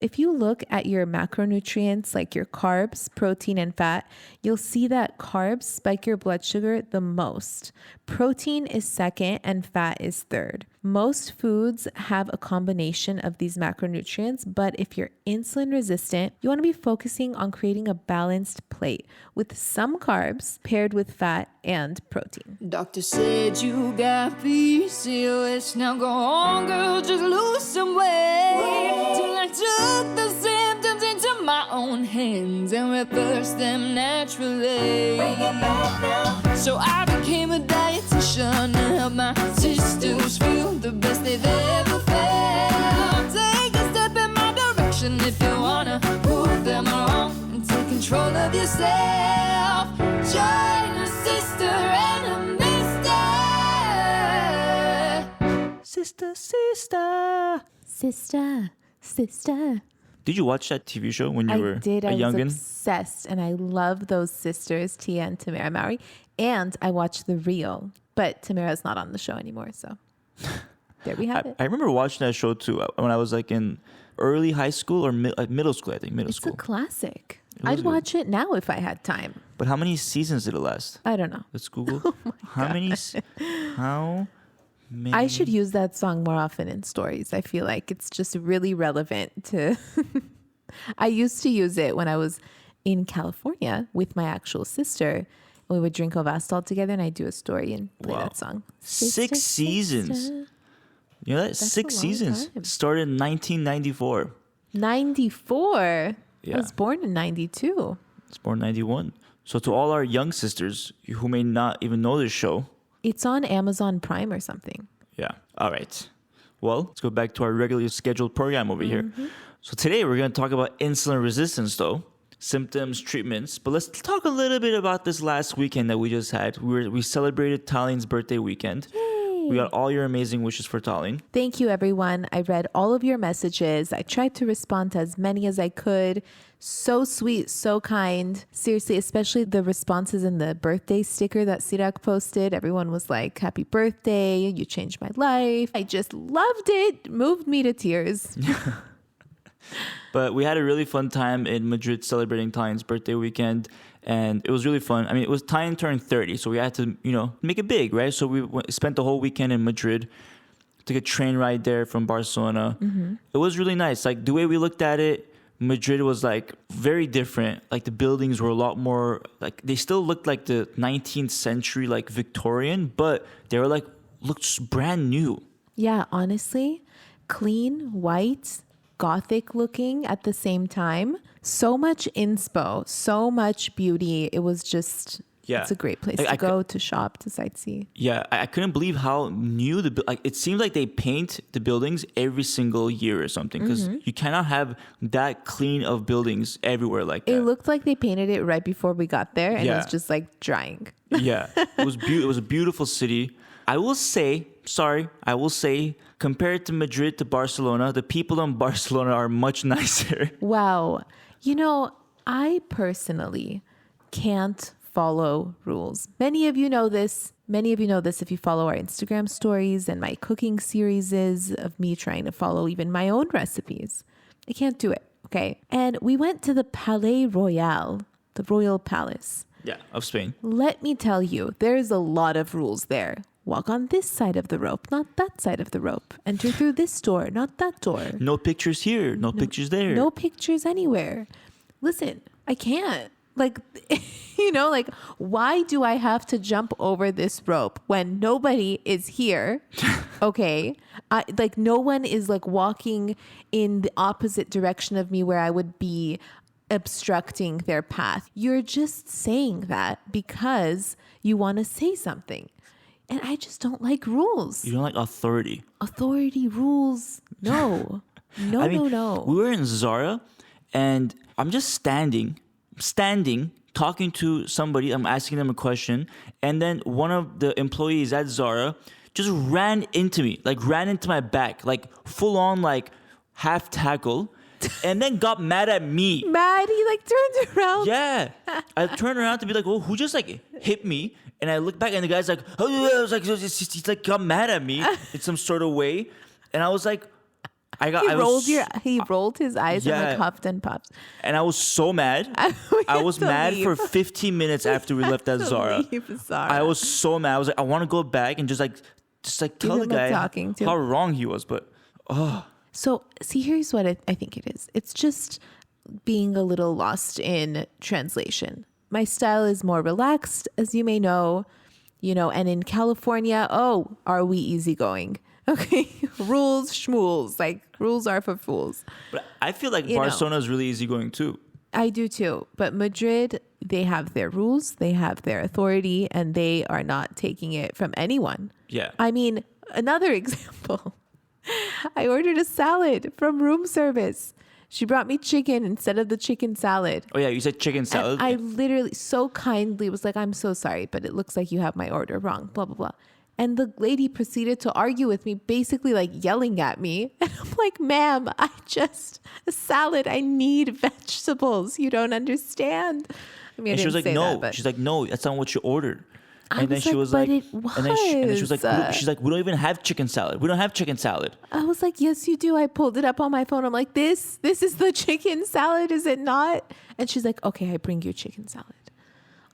If you look at your macronutrients, like your carbs, protein, and fat, you'll see that carbs spike your blood sugar the most. Protein is second and fat is third. Most foods have a combination of these macronutrients, but if you're insulin resistant, you want to be focusing on creating a balanced plate with some carbs paired with fat and protein. Doctor said you got PCOS. Now go on, girl, just lose some weight. Till I took the symptoms into my own hands and reversed them naturally. So I became a dietitian to help my sisters feel the best they've ever felt. Take a step in my direction if you wanna prove them wrong and take control of yourself. Join a sister and a mister. Sister, sister. Sister, sister. Did you watch that TV show when you were I did. a I was youngin? obsessed, and I love those sisters, Tia and Tamara Mowry. And I watched The Real, but Tamara's not on the show anymore, so there we have it. I remember watching that show too when I was like in early high school or middle school. I think middle It's school. a classic. was I'd good. watch it now if I had time. But how many seasons did it last? I don't know. Let's Google. Oh How many? How many? I should use that song more often in stories. I feel like it's just really relevant to... I used to use it when I was in California with my actual sister. We would drink Ovastal together, and I'd do a story and play Wow. that song. 6 seasons. Sister. You know that? That's a 6 long seasons. time. Started in 1994. 94. Yeah. I was born in 92. It's born 91. So to all our young sisters who may not even know this show, It's on Amazon Prime or something. yeah. All right. Well, let's go back to our regularly scheduled program over here. So today we're going to talk about insulin resistance, though, symptoms, treatments. But let's talk a little bit about this last weekend that we just had. We celebrated Talline's birthday weekend. We got all your amazing wishes for Tallinn. Thank you, everyone. I read all of your messages. I tried to respond to as many as I could. So sweet, so kind. Seriously, especially the responses in the birthday sticker that Sirak posted. Everyone was like, happy birthday. You changed my life. I just loved it. Moved me to tears. But we had a really fun time in Madrid celebrating Talline's birthday weekend. And it was really fun. I mean, it was Tallinn turned 30, so we had to, make it big, right? So we spent the whole weekend in Madrid, took a train ride there from Barcelona. It was really nice. Like, the way we looked at it, Madrid was, like, very different. Like, the buildings were a lot more, like, they still looked like the 19th century, like, Victorian, but they were, like, looked brand new. Yeah, honestly, clean, white, gothic looking at the same time. So much inspo, so much beauty. It was just, Yeah. it's a great place Like, to I go, to shop, to sightsee. Yeah, I couldn't believe how new it seems like they paint the buildings every single year or something, because you cannot have that clean of buildings everywhere like that. It looked like they painted it right before we got there, and it Yeah. was just like drying. Yeah, it was it was a beautiful city. I will say, compared to Madrid to Barcelona, the people in Barcelona are much nicer. Wow. I personally can't follow rules. Many of you know this. If you follow our Instagram stories and my cooking series of me trying to follow even my own recipes. I can't do it, okay? And we went to the Palais Royal, the Royal Palace. Yeah, of Spain. Let me tell you, there's a lot of rules there. Walk on this side of the rope, not that side of the rope. Enter through this door, not that door. No pictures here, no pictures there. No pictures anywhere. Listen, I can't. Like, why do I have to jump over this rope when nobody is here? Okay. No one is like walking in the opposite direction of me where I would be obstructing their path. You're just saying that because you want to say something. And I just don't like rules. You don't like authority. Authority, rules. No. No. We were in Zara, and I'm just standing, talking to somebody. I'm asking them a question, and then one of the employees at Zara just ran into me, like ran into my back, like full on, like half tackle, and then got mad at me. Mad? He turned around. Yeah, I turned around to be like, "Oh, who just hit me?" And I look back, and the guy's like, "Oh," I was like, he's like got mad at me in some sort of way, and I was like, He rolled his eyes and like huffed and puffed. And I was so mad. I was mad for 15 minutes after we left that Zara. I was so mad. I was like, I want to go back and just tell the guy how wrong he was. But So see, here's what I think it is. It's just being a little lost in translation. My style is more relaxed, as you may know, and in California, are we easygoing? Okay, rules, schmools, like rules are for fools. But I feel like Barcelona is really easygoing too. I do too. But Madrid, they have their rules, they have their authority, and they are not taking it from anyone. Yeah. I mean, another example. I ordered a salad from room service. She brought me chicken instead of the chicken salad. Oh, yeah, you said chicken salad? And I literally so kindly was like, I'm so sorry, but it looks like you have my order wrong, blah, blah, blah. And the lady proceeded to argue with me, basically like yelling at me. And I'm like, ma'am, a salad, I need vegetables. You don't understand. I mean, and she was like, no. That, she's like, no, that's not what you ordered. And then she was like, and then she was like, she's like, we don't even have chicken salad. We don't have chicken salad. I was like, yes, you do. I pulled it up on my phone. I'm like, this is the chicken salad, is it not? And she's like, okay, I bring you chicken salad.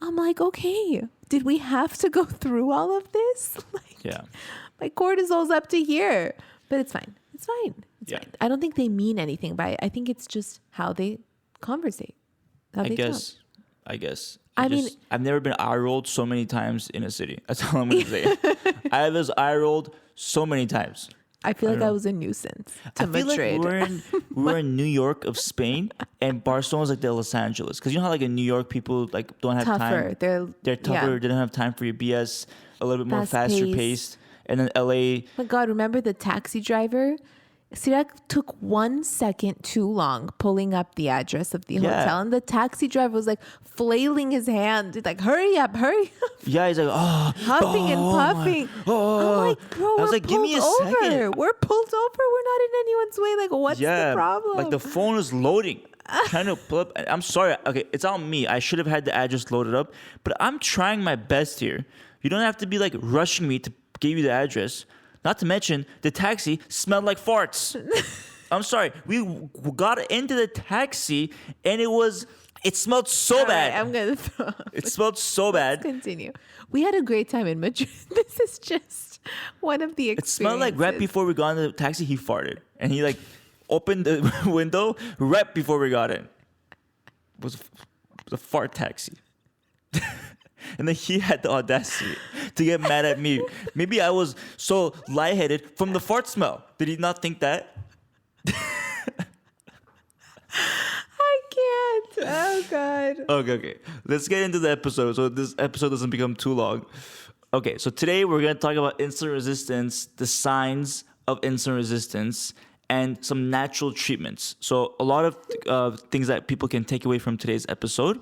I'm like, okay, did we have to go through all of this? Yeah. My cortisol's up to here, but it's fine. It's fine. It's fine. I don't think they mean anything by it. I think it's just how they conversate. I guess. I mean, I've never been eye rolled so many times in a city. That's all I'm gonna say. I was eye rolled so many times. I feel like I was a nuisance to Madrid. Like we were in New York of Spain, and Barcelona's like the Los Angeles. Because you know how like in New York people like don't have time. They're tougher. Yeah. They don't have time for your BS. A little bit more faster paced. And then LA. Oh my God, remember the taxi driver? Sirak took 1 second too long pulling up the address of the hotel, and the taxi driver was like flailing his hand, like, hurry up. Yeah, he's like, huffing and puffing. I'm like, bro, we're pulled over. We're pulled over. We're not in anyone's way. Like, what's the problem? Like the phone is loading. Trying to pull up. I'm sorry. Okay, it's on me. I should have had the address loaded up, but I'm trying my best here. You don't have to be like rushing me to give you the address. Not to mention, the taxi smelled like farts. I'm sorry. We got into the taxi and it smelled so bad. Right, I'm going to throw up. It smelled so bad. Let's continue. We had a great time in Madrid. This is just one of the experiences. It smelled like right before we got in the taxi, he farted. And he like opened the window right before we got in. It was a fart taxi. And then he had the audacity to get mad at me. Maybe I was so lightheaded from the fart smell. Did he not think that? I can't. Oh, God. Okay. Let's get into the episode so this episode doesn't become too long. Okay, so today we're going to talk about insulin resistance, the signs of insulin resistance, and some natural treatments. So a lot of things that people can take away from today's episode.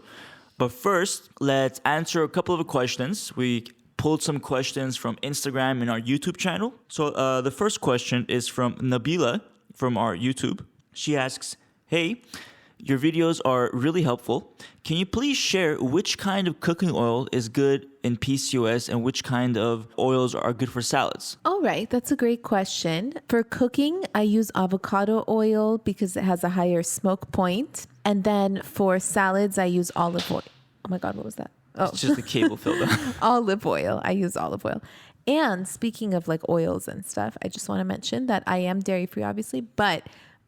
But first, let's answer a couple of questions. We pulled some questions from Instagram and our YouTube channel. So the first question is from Nabila from our YouTube. She asks, hey, your videos are really helpful. Can you please share which kind of cooking oil is good in PCOS and which kind of oils are good for salads? All right, that's a great question. For cooking, I use avocado oil because it has a higher smoke point. And then for salads, I use olive oil. Oh my God, what was that? Oh, it's just the cable filled up. Olive oil. I use olive oil. And speaking of like oils and stuff, I just want to mention that I am dairy free, obviously, but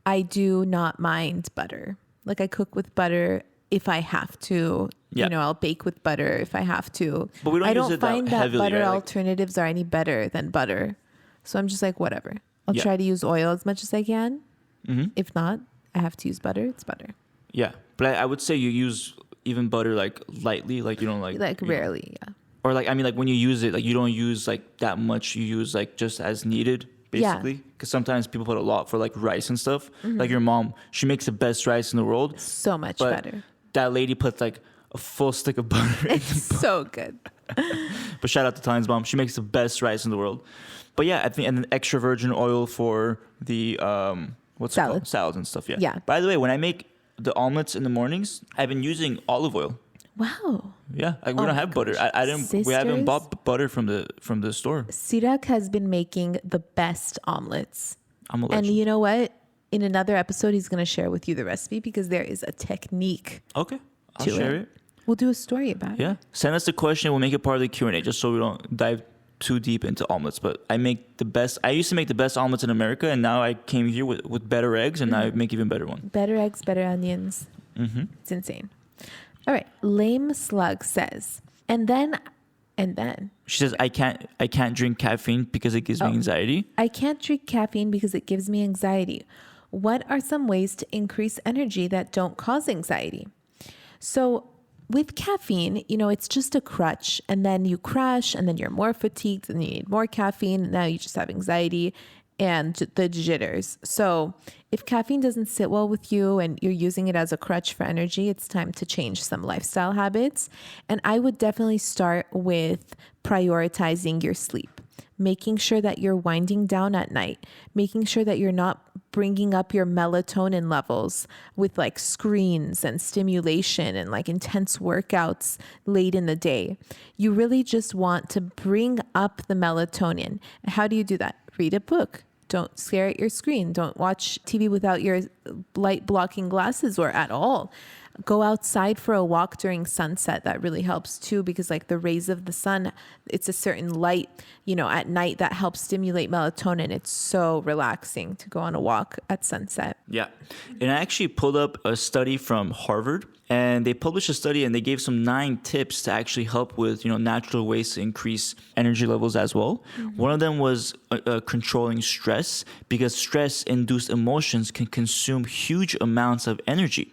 I do not mind butter. Like I cook with butter if I have to. Yeah. You know, I'll bake with butter if I have to. But we don't I use don't it find that heavily, butter right? alternatives are any better than butter. So I'm just like, whatever. I'll try to use oil as much as I can. Mm-hmm. If not, I have to use butter. It's butter. Yeah, but I would say you use even butter like lightly, like you don't like rarely, yeah. Or like I mean, like when you use it, like you don't use like that much. You use like just as needed, basically. Because sometimes people put a lot for like rice and stuff. Mm-hmm. Like your mom, she makes the best rice in the world. So much but better. That lady puts like a full stick of butter. It's so good. But shout out to Tyne's mom. She makes the best rice in the world. But yeah, I think and then extra virgin oil for the what's it called? Salads and stuff. Yeah. Yeah. By the way, when I make the omelets in the mornings, I've been using olive oil. Wow. Yeah, like we don't have butter. I didn't. Sisters, we haven't bought butter from the store. Sirak has been making the best omelets. I'm a legend. And you know what? in another episode, he's going to share with you the recipe because there is a technique. Okay. I'll to share it. We'll do a story about it. Yeah. Send us the question. We'll make it part of the Q&A just so we don't dive too deep into omelets. But I used to make the best omelets in America, and now I came here with better eggs, and now I make even better ones. Better eggs, better onions. It's insane. All right. Lame Slug says, and then She says, I can't drink caffeine because it gives me anxiety. I can't drink caffeine because it gives me anxiety. What are some ways to increase energy that don't cause anxiety? So with caffeine, it's just a crutch, and then you crash, and then you're more fatigued, and you need more caffeine. And now you just have anxiety and the jitters. So if caffeine doesn't sit well with you and you're using it as a crutch for energy, it's time to change some lifestyle habits. And I would definitely start with prioritizing your sleep, making sure that you're winding down at night, making sure that you're not bringing up your melatonin levels with like screens and stimulation and like intense workouts late in the day. You really just want to bring up the melatonin. How do you do that? Read a book. Don't stare at your screen. Don't watch TV without your light blocking glasses or at all. Go outside for a walk during sunset. That really helps too, because like the rays of the sun, it's a certain light, at night that helps stimulate melatonin. It's so relaxing to go on a walk at sunset. Yeah. And I actually pulled up a study from Harvard, and they published a study and they gave some 9 tips to actually help with, natural ways to increase energy levels as well. One of them was controlling stress, because stress-induced emotions can consume huge amounts of energy.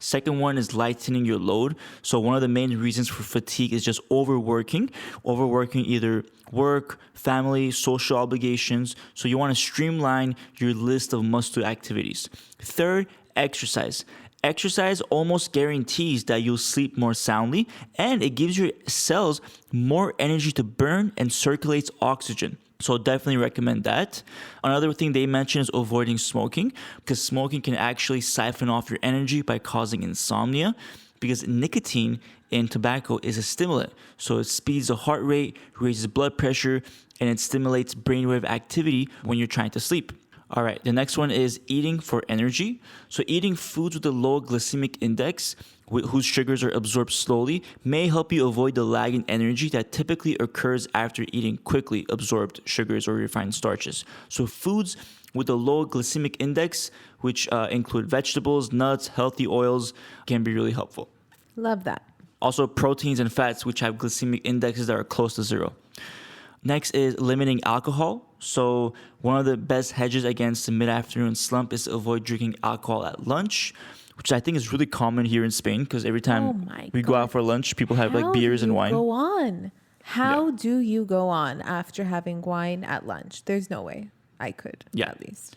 Second one is lightening your load. So one of the main reasons for fatigue is just overworking either work, family, social obligations. So you want to streamline your list of must-do activities. Third, exercise. Exercise almost guarantees that you'll sleep more soundly, and it gives your cells more energy to burn and circulates oxygen. So definitely recommend that. Another thing they mention is avoiding smoking, because smoking can actually siphon off your energy by causing insomnia, because nicotine in tobacco is a stimulant. So it speeds the heart rate, raises blood pressure, and it stimulates brainwave activity when you're trying to sleep. All right, the next one is eating for energy. So eating foods with a low glycemic index, whose sugars are absorbed slowly, may help you avoid the lag in energy that typically occurs after eating quickly absorbed sugars or refined starches. So foods with a low glycemic index, which include vegetables, nuts, healthy oils, can be really helpful. Love that. Also proteins and fats, which have glycemic indexes that are close to 0. Next is limiting alcohol. So one of the best hedges against the mid-afternoon slump is to avoid drinking alcohol at lunch, which I think is really common here in Spain, because every time we go out for lunch, people have like beers and wine. How do you go on after having wine at lunch? There's no way I could, at least.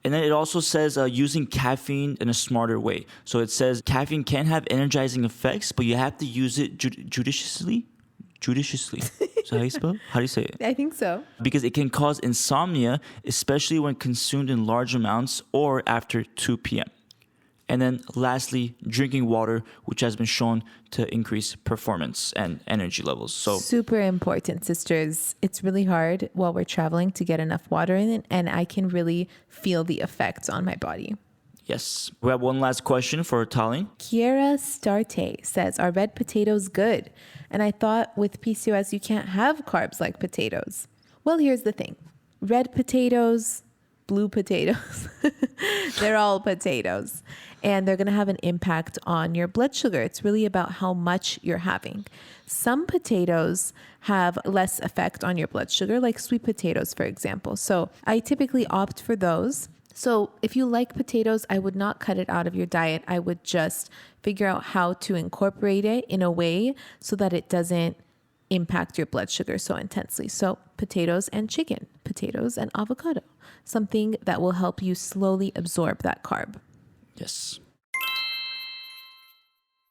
And then it also says using caffeine in a smarter way. So it says caffeine can have energizing effects, but you have to use it judiciously. So how do you spell? How do you say it? I think so. Because it can cause insomnia, especially when consumed in large amounts or after 2 p.m. And then lastly, drinking water, which has been shown to increase performance and energy levels. So super important, sisters. It's really hard while we're traveling to get enough water in it, and I can really feel the effects on my body. Yes. We have one last question for Tallene. Kiera Starte says, are red potatoes good? And I thought with PCOS, you can't have carbs like potatoes. Well, here's the thing. Red potatoes, blue potatoes, they're all potatoes. And they're going to have an impact on your blood sugar. It's really about how much you're having. Some potatoes have less effect on your blood sugar, like sweet potatoes, for example. So I typically opt for those. So if you like potatoes, I would not cut it out of your diet. I would just figure out how to incorporate it in a way so that it doesn't impact your blood sugar so intensely. So potatoes and chicken, potatoes and avocado, something that will help you slowly absorb that carb. Yes.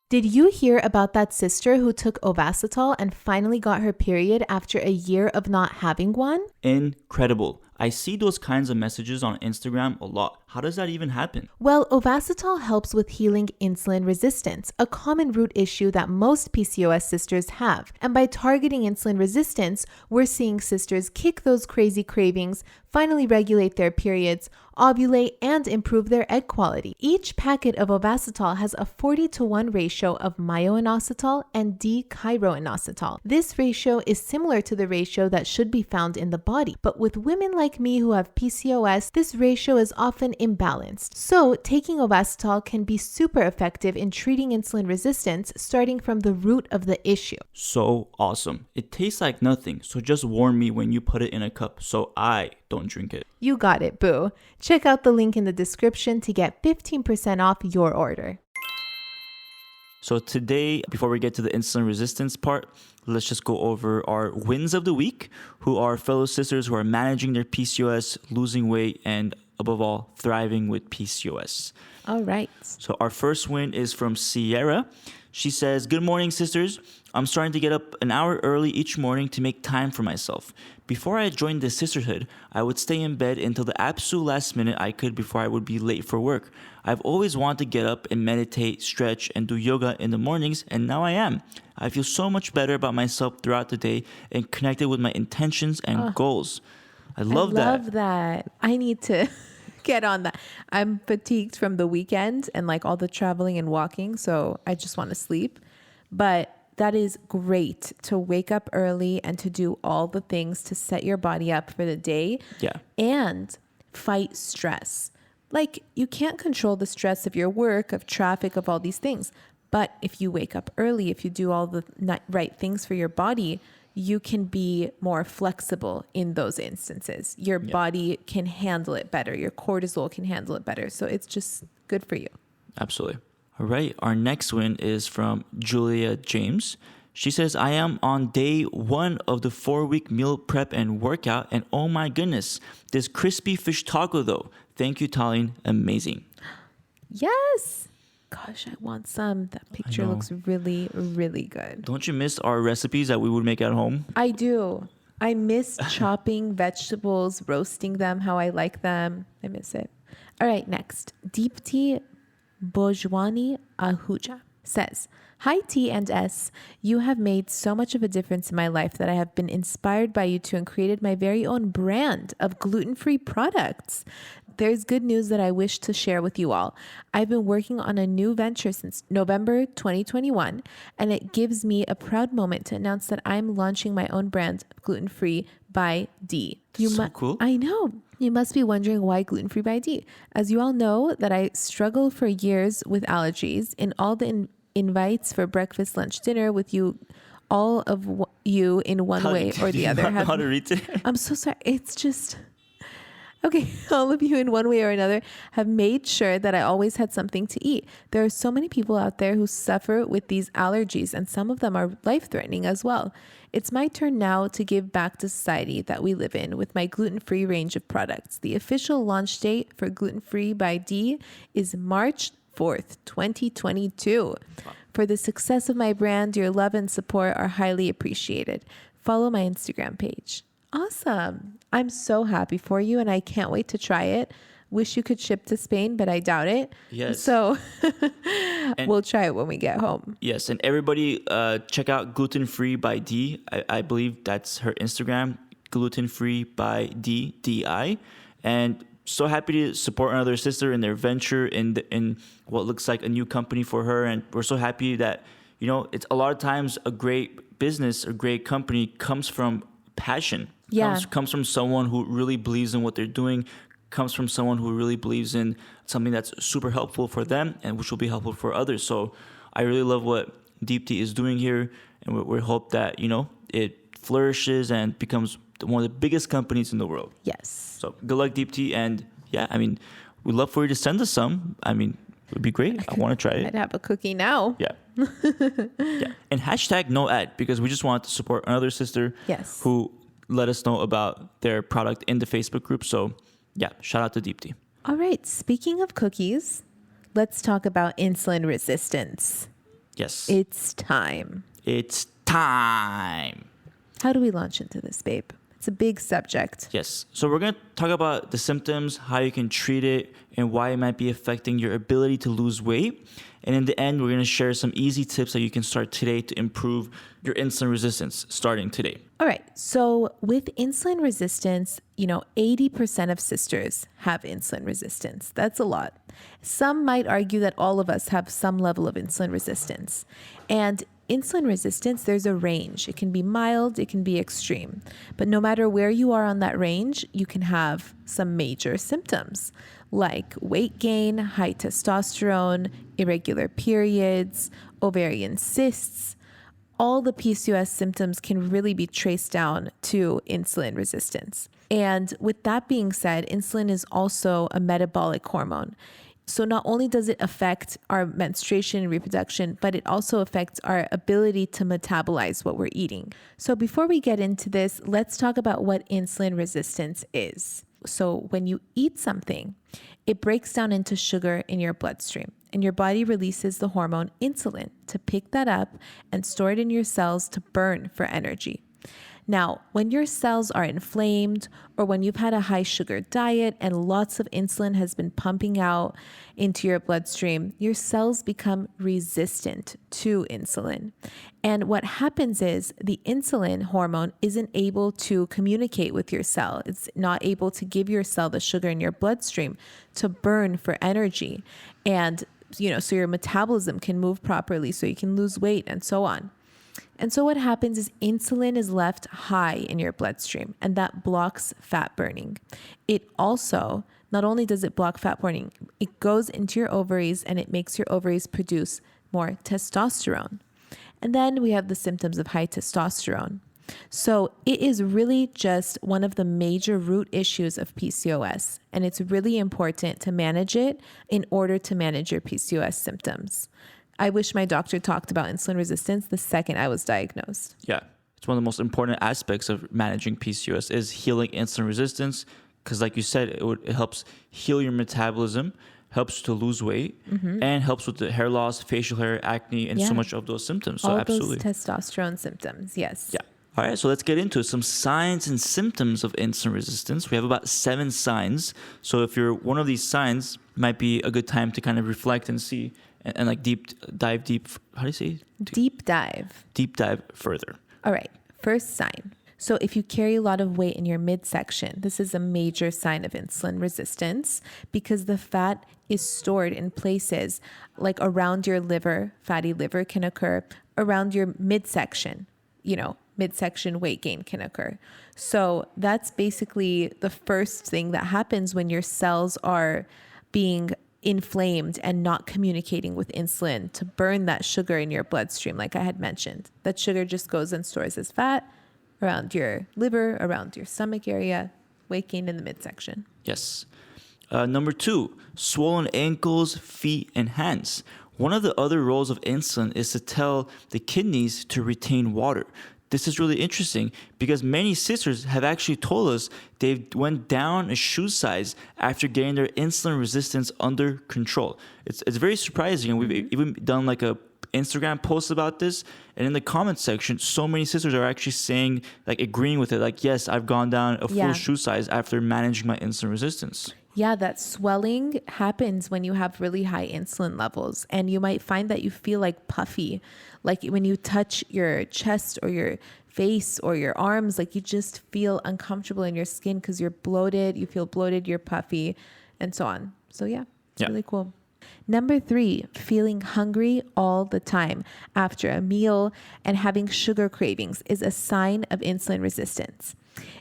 Did you hear about that sister who took Ovasitol and finally got her period after a year of not having one? Incredible. I see those kinds of messages on Instagram a lot. How does that even happen? Well, Ovasitol helps with healing insulin resistance, a common root issue that most PCOS sisters have. And by targeting insulin resistance, we're seeing sisters kick those crazy cravings, finally regulate their periods, ovulate, and improve their egg quality. Each packet of Ovasitol has a 40-to-1 ratio of myo-inositol and D-chiroinositol. This ratio is similar to the ratio that should be found in the body, but with women like me who have PCOS, this ratio is often imbalanced. So, taking Ovasitol can be super effective in treating insulin resistance, starting from the root of the issue. So awesome. It tastes like nothing, so just warn me when you put it in a cup so I don't drink it. You got it, boo. Check out the link in the description to get 15% off your order. So today, before we get to the insulin resistance part, let's just go over our wins of the week, who are fellow sisters who are managing their PCOS, losing weight, and above all, thriving with PCOS. All right. So our first win is from Sierra. She says, "Good morning, sisters. I'm starting to get up an hour early each morning to make time for myself. Before I joined the sisterhood, I would stay in bed until the absolute last minute I could before I would be late for work. I've always wanted to get up and meditate, stretch, and do yoga in the mornings, and now I am. I feel so much better about myself throughout the day and connected with my intentions and goals." I love that. I need to get on that. I'm fatigued from the weekend and like all the traveling and walking, so I just want to sleep. But that is great to wake up early and to do all the things to set your body up for the day. Yeah. And fight stress. Like, you can't control the stress of your work, of traffic, of all these things. But if you wake up early, if you do all the right things for your body, you can be more flexible in those instances. Your body can handle it better. Your cortisol can handle it better. So it's just good for you. Absolutely. All right. Our next win is from Julia James. She says, "I am on day 1 of the 4-week meal prep and workout. And oh my goodness, this crispy fish taco though. Thank you, Tallene. Amazing." Yes. Gosh, I want some. That picture looks really, really good. Don't you miss our recipes that we would make at home? I do. I miss chopping vegetables, roasting them how I like them. I miss it. All right, next. Deepti Bojwani Ahuja says, "Hi T and S. You have made so much of a difference in my life that I have been inspired by you two and created my very own brand of gluten-free products. There's good news that I wish to share with you all. I've been working on a new venture since November 2021, and it gives me a proud moment to announce that I'm launching my own brand, Gluten-Free by D." Cool. I know. You must be wondering why Gluten-Free by D. As you all know that I struggled for years with allergies. In all the invites for breakfast, lunch, dinner with you, all of you in one way or the other. How to read it? I'm so sorry. It's just... Okay, all of you in one way or another have made sure that I always had something to eat. There are so many people out there who suffer with these allergies, and some of them are life-threatening as well. It's my turn now to give back to society that we live in with my gluten-free range of products. The official launch date for Gluten-Free by D is March 4th, 2022. For the success of my brand, your love and support are highly appreciated. Follow my Instagram page. Awesome. I'm so happy for you, and I can't wait to try it. Wish you could ship to Spain, but I doubt it. Yes. So we'll try it when we get home. Yes, and everybody check out Gluten Free by D. I believe that's her Instagram, Gluten Free by D, D-I. And so happy to support another sister in their venture in what looks like a new company for her. And we're so happy that, you know, it's a lot of times a great business, a great company comes from passion. Yeah. Comes from someone who really believes in what they're doing, comes from someone who really believes in something that's super helpful for them and which will be helpful for others. So I really love what Deepti is doing here, and we hope that, you know, it flourishes and becomes one of the biggest companies in the world. Yes. So good luck, Deepti. And yeah, I mean, we'd love for you to send us some. I mean, it would be great. I want to try it. I'd have a cookie now. Yeah. Yeah. And hashtag no ad, because we just want to support another sister who let us know about their product in the Facebook group. So yeah, shout out to Deepti. All right. Speaking of cookies, let's talk about insulin resistance. Yes. It's time. It's time. How do we launch into this, babe? It's a big subject. Yes. So we're going to talk about the symptoms, how you can treat it, and why it might be affecting your ability to lose weight. And in the end, we're going to share some easy tips that you can start today to improve your insulin resistance starting today. All right. So with insulin resistance, 80% of sisters have insulin resistance. That's a lot. Some might argue that all of us have some level of insulin resistance. And insulin resistance, there's a range. It can be mild, it can be extreme. But no matter where you are on that range, you can have some major symptoms like weight gain, high testosterone, irregular periods, ovarian cysts. All the PCOS symptoms can really be traced down to insulin resistance. And with that being said, insulin is also a metabolic hormone. So not only does it affect our menstruation and reproduction, but it also affects our ability to metabolize what we're eating. So before we get into this, let's talk about what insulin resistance is. So when you eat something, it breaks down into sugar in your bloodstream, and your body releases the hormone insulin to pick that up and store it in your cells to burn for energy. Now, when your cells are inflamed or when you've had a high sugar diet and lots of insulin has been pumping out into your bloodstream, your cells become resistant to insulin. And what happens is the insulin hormone isn't able to communicate with your cell. It's not able to give your cell the sugar in your bloodstream to burn for energy. And, so your metabolism can move properly so you can lose weight and so on. And so what happens is insulin is left high in your bloodstream, and that blocks fat burning. It also, not only does it block fat burning, it goes into your ovaries and it makes your ovaries produce more testosterone. And then we have the symptoms of high testosterone. So it is really just one of the major root issues of PCOS, and it's really important to manage it in order to manage your PCOS symptoms. I wish my doctor talked about insulin resistance the second I was diagnosed. Yeah. It's one of the most important aspects of managing PCOS is healing insulin resistance. Because like you said, it helps heal your metabolism, helps to lose weight, and helps with the hair loss, facial hair, acne, and so much of those symptoms. So all absolutely. Those testosterone symptoms, yes. Yeah. All right, so let's get into some signs and symptoms of insulin resistance. We have about 7 signs. So if you're one of these signs, it might be a good time to kind of reflect and see and like dive deep. How do you say? Deep dive. Deep dive further. All right. First sign. So if you carry a lot of weight in your midsection, this is a major sign of insulin resistance because the fat is stored in places like around your liver. Fatty liver can occur around your midsection. Midsection weight gain can occur. So that's basically the first thing that happens when your cells are being inflamed and not communicating with insulin to burn that sugar in your bloodstream, like I had mentioned. That sugar just goes and stores as fat around your liver, around your stomach area, weight gain in the midsection. Yes. Number 2, swollen ankles, feet, and hands. One of the other roles of insulin is to tell the kidneys to retain water. This is really interesting because many sisters have actually told us they went down a shoe size after getting their insulin resistance under control. It's very surprising. And we've even done like a Instagram post about this. And in the comments section, so many sisters are actually saying, like agreeing with it. Like, yes, I've gone down a full shoe size after managing my insulin resistance. Yeah, that swelling happens when you have really high insulin levels. And you might find that you feel like puffy, like when you touch your chest or your face or your arms, like you just feel uncomfortable in your skin because you're bloated, you feel bloated, you're puffy, and so on. So yeah, it's really cool. Number 3, feeling hungry all the time after a meal and having sugar cravings is a sign of insulin resistance.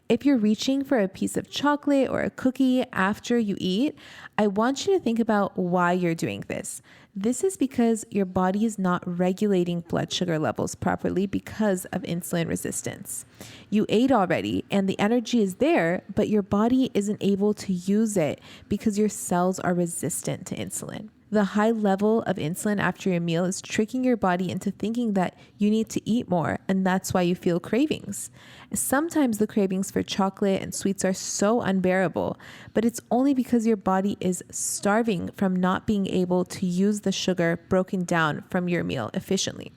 If you're reaching for a piece of chocolate or a cookie after you eat, I want you to think about why you're doing this. This is because your body is not regulating blood sugar levels properly because of insulin resistance. You ate already and the energy is there, but your body isn't able to use it because your cells are resistant to insulin. The high level of insulin after your meal is tricking your body into thinking that you need to eat more, and that's why you feel cravings. Sometimes the cravings for chocolate and sweets are so unbearable, but it's only because your body is starving from not being able to use the sugar broken down from your meal efficiently.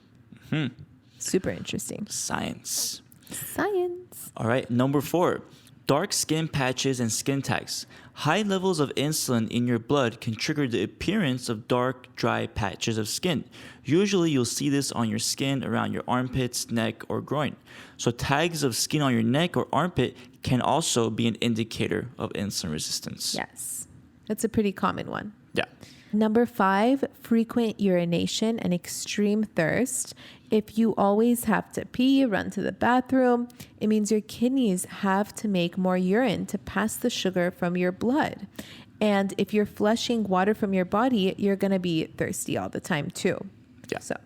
Super interesting. Science. Science. All right, number 4, dark skin patches and skin tags. High levels of insulin in your blood can trigger the appearance of dark, dry patches of skin. Usually, you'll see this on your skin around your armpits, neck, or groin. So tags of skin on your neck or armpit can also be an indicator of insulin resistance. Yes. That's a pretty common one. Yeah. Number 5, frequent urination and extreme thirst. If you always have to pee, run to the bathroom, it means your kidneys have to make more urine to pass the sugar from your blood. And if you're flushing water from your body, you're going to be thirsty all the time too. Yeah. So,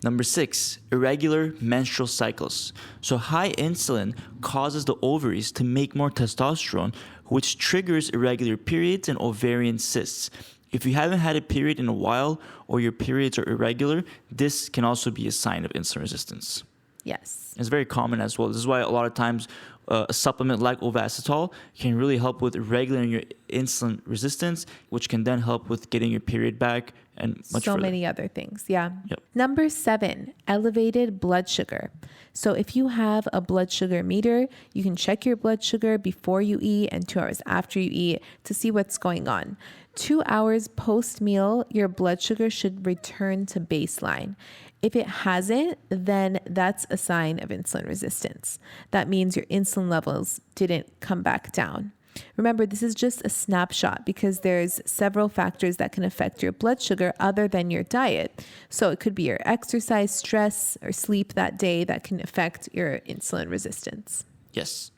Number 6, irregular menstrual cycles. So high insulin causes the ovaries to make more testosterone, which triggers irregular periods and ovarian cysts. If you haven't had a period in a while or your periods are irregular, this can also be a sign of insulin resistance. yes. It's very common as well. This is why a lot of times a supplement like ovacitol can really help with regulating your insulin resistance, which can then help with getting your period back and much So further. many other things. Yeah. Yep. Number 7, elevated blood sugar. So if you have a blood sugar meter, you can check your blood sugar before you eat and 2 hours after you eat to see what's going on. 2 hours post meal, your blood sugar should return to baseline. If it hasn't, then that's a sign of insulin resistance. That means your insulin levels didn't come back down. Remember, this is just a snapshot because there's several factors that can affect your blood sugar other than your diet. So it could be your exercise, stress, or sleep that day that can affect your insulin resistance. Yes.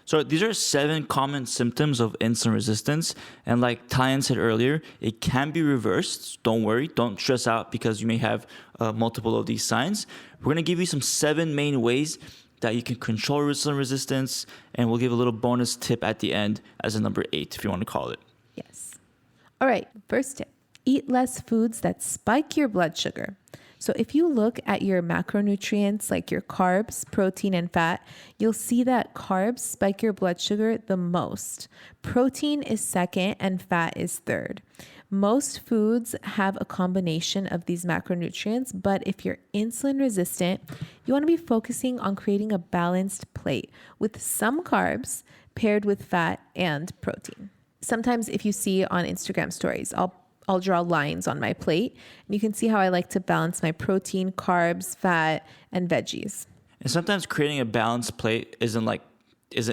So these are 7 common symptoms of insulin resistance. And like Tyan said earlier, it can be reversed. Don't worry. Don't stress out because you may have multiple of these signs. We're going to give you some 7 main ways that you can control insulin resistance. And we'll give a little bonus tip at the end as a number 8, if you want to call it. Yes. All right. First tip, eat less foods that spike your blood sugar. So if you look at your macronutrients like your carbs, protein, and fat, you'll see that carbs spike your blood sugar the most. Protein is second and fat is third. Most foods have a combination of these macronutrients, but if you're insulin resistant, you want to be focusing on creating a balanced plate with some carbs paired with fat and protein. Sometimes if you see on Instagram stories, I'll draw lines on my plate, and you can see how I like to balance my protein, carbs, fat, and veggies. And sometimes creating a balanced plate isn't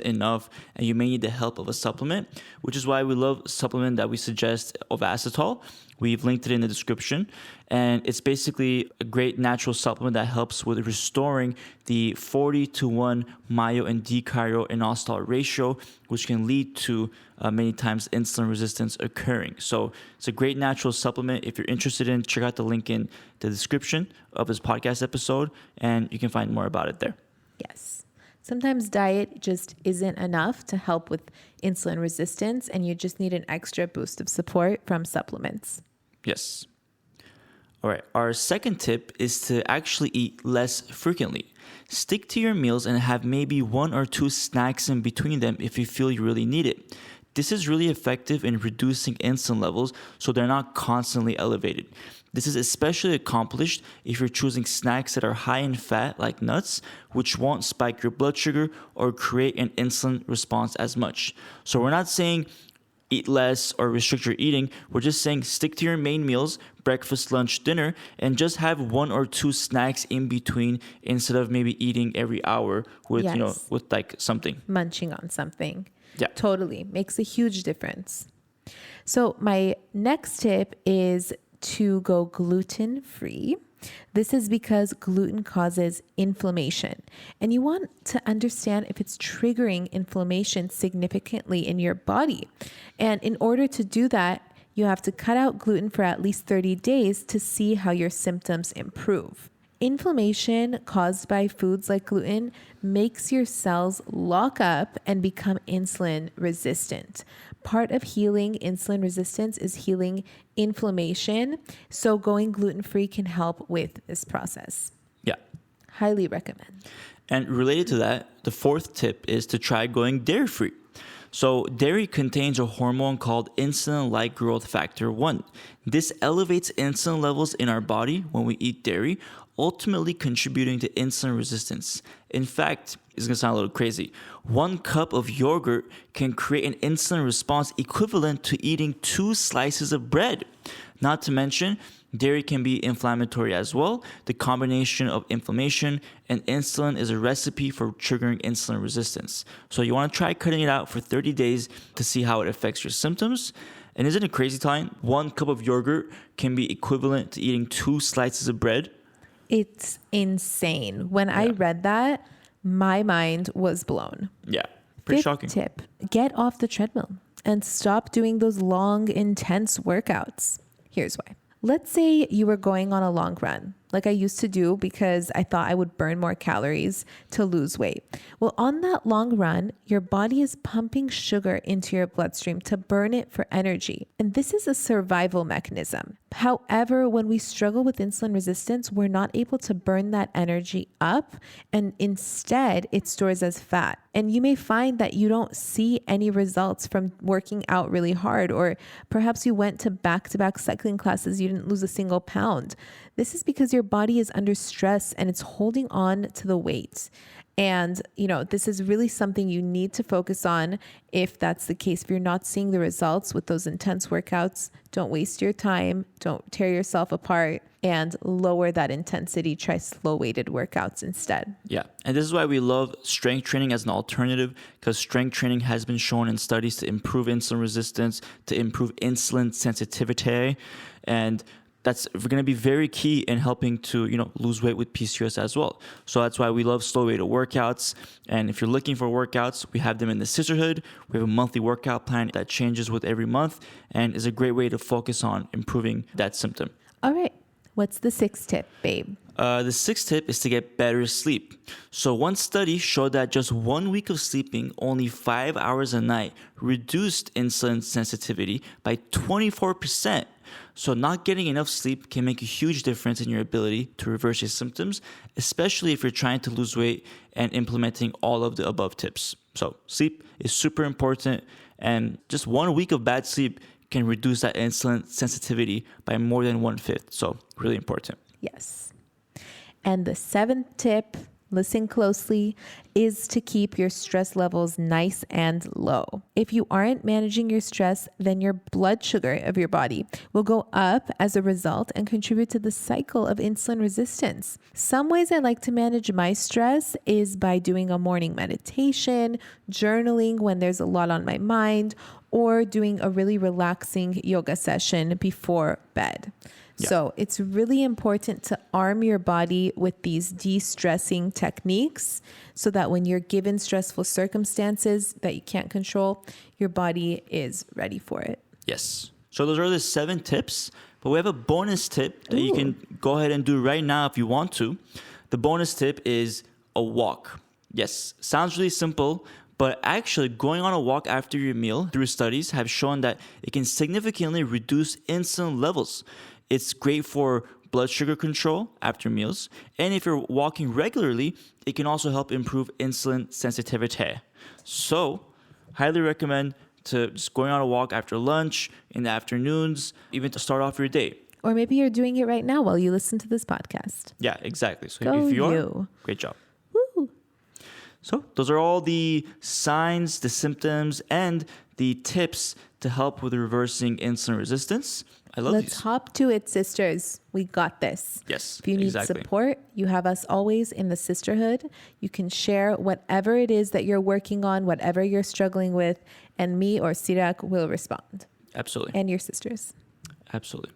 enough, and you may need the help of a supplement, which is why we love a supplement that we suggest, ovacitol. We've linked it in the description, and it's basically a great natural supplement that helps with restoring the 40-to-1 myo and D-chiro-inositol ratio, which can lead to many times insulin resistance occurring. So it's a great natural supplement. If you're interested in, check out the link in the description of this podcast episode, and you can find more about it there. Yes. Sometimes diet just isn't enough to help with insulin resistance, and you just need an extra boost of support from supplements. Yes. All right. Our second tip is to actually eat less frequently. Stick to your meals and have maybe 1 or 2 snacks in between them if you feel you really need it. This is really effective in reducing insulin levels so they're not constantly elevated. This is especially accomplished if you're choosing snacks that are high in fat, like nuts, which won't spike your blood sugar or create an insulin response as much. So we're not saying eat less or restrict your eating. We're just saying stick to your main meals, breakfast, lunch, dinner, and just have 1 or 2 snacks in between instead of maybe eating every hour with, Yes. with like something. Munching on something. Yeah. Totally. Makes a huge difference. So my next tip is to go gluten-free. This is because gluten causes inflammation, and you want to understand if it's triggering inflammation significantly in your body. And in order to do that, you have to cut out gluten for at least 30 days to see how your symptoms improve. Inflammation caused by foods like gluten makes your cells lock up and become insulin resistant. Part of healing insulin resistance is healing inflammation. So going gluten-free can help with this process. Yeah. Highly recommend. And related to that, the 4th tip is to try going dairy-free. So dairy contains a hormone called insulin-like growth factor 1. This elevates insulin levels in our body when we eat dairy, ultimately contributing to insulin resistance. In fact, it's going to sound a little crazy. 1 cup of yogurt can create an insulin response equivalent to eating 2 slices of bread. Not to mention, dairy can be inflammatory as well. The combination of inflammation and insulin is a recipe for triggering insulin resistance. So you want to try cutting it out for 30 days to see how it affects your symptoms. And isn't it crazy, Tyne? 1 cup of yogurt can be equivalent to eating 2 slices of bread. It's insane. When I read that, my mind was blown. Yeah, pretty Fifth shocking. tip, get off the treadmill and stop doing those long, intense workouts. Here's why. Let's say you were going on a long run, like I used to do because I thought I would burn more calories to lose weight. Well, on that long run, your body is pumping sugar into your bloodstream to burn it for energy. And this is a survival mechanism. However, when we struggle with insulin resistance, we're not able to burn that energy up, and instead it stores as fat. And you may find that you don't see any results from working out really hard, or perhaps you went to back-to-back cycling classes, you didn't lose a single pound. This is because your body is under stress and it's holding on to the weight. And, this is really something you need to focus on if that's the case. If you're not seeing the results with those intense workouts, don't waste your time. Don't tear yourself apart and lower that intensity. Try slow weighted workouts instead. Yeah. And this is why we love strength training as an alternative, because strength training has been shown in studies to improve insulin resistance, to improve insulin sensitivity. And that's going to be very key in helping to, lose weight with PCOS as well. So that's why we love slow weighted workouts. And if you're looking for workouts, we have them in the Sisterhood. We have a monthly workout plan that changes with every month and is a great way to focus on improving that symptom. All right. What's the 6th tip, babe? The 6th tip is to get better sleep. So one study showed that just 1 week of sleeping only 5 hours a night reduced insulin sensitivity by 24%. So not getting enough sleep can make a huge difference in your ability to reverse your symptoms, especially if you're trying to lose weight and implementing all of the above tips. So sleep is super important, and just 1 week of bad sleep can reduce that insulin sensitivity by more than 1/5. So really important. Yes. And the 7th tip, listen closely, is to keep your stress levels nice and low. If you aren't managing your stress, then your blood sugar of your body will go up as a result and contribute to the cycle of insulin resistance. Some ways I like to manage my stress is by doing a morning meditation, journaling when there's a lot on my mind, or doing a really relaxing yoga session before bed. Yeah. So it's really important to arm your body with these de-stressing techniques so that when you're given stressful circumstances that you can't control, your body is ready for it. Yes. So those are the 7 tips, but we have a bonus tip that you can go ahead and do right now if you want to. The bonus tip is a walk. Yes, sounds really simple, but actually going on a walk after your meal through studies have shown that it can significantly reduce insulin levels. It's great for blood sugar control after meals. And if you're walking regularly, it can also help improve insulin sensitivity. So, highly recommend to just going on a walk after lunch, in the afternoons, even to start off your day. Or maybe you're doing it right now while you listen to this podcast. Yeah, exactly. So Go if you are, you. great job. Woo. So those are all the signs, the symptoms, and the tips to help with reversing insulin resistance. I love Let's these. hop to it, sisters. We got this. Yes, If you need exactly. support, you have us always in the Sisterhood. You can share whatever it is that you're working on, whatever you're struggling with, and me or Sirak will respond. Absolutely. And your sisters. Absolutely.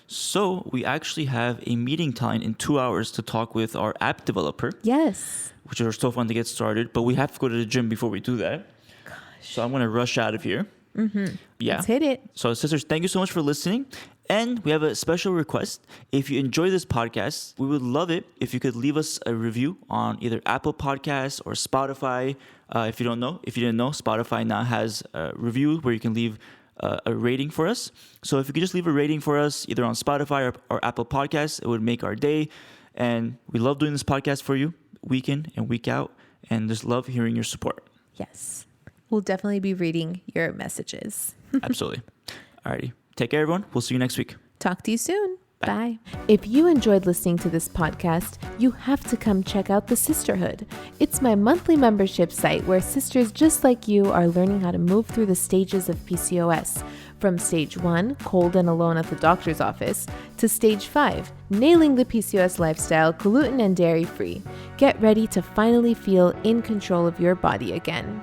So we actually have a meeting time in 2 hours to talk with our app developer, Yes. which are so fun to get started, but we have to go to the gym before we do that. So I'm going to rush out of here. Yeah. Let's hit it. So sisters, thank you so much for listening. And we have a special request. If you enjoy this podcast, we would love it if you could leave us a review on either Apple Podcasts or Spotify. If you didn't know, Spotify now has a review where you can leave a rating for us. So if you could just leave a rating for us, either on Spotify or Apple Podcasts, it would make our day. And we love doing this podcast for you week in and week out, and just love hearing your support. Yes. We'll definitely be reading your messages. Absolutely. Alrighty. Take care, everyone. We'll see you next week. Talk to you soon. Bye. If you enjoyed listening to this podcast, you have to come check out The Sisterhood. It's my monthly membership site where sisters just like you are learning how to move through the stages of PCOS. From stage 1, cold and alone at the doctor's office, to stage 5, nailing the PCOS lifestyle, gluten and dairy free. Get ready to finally feel in control of your body again.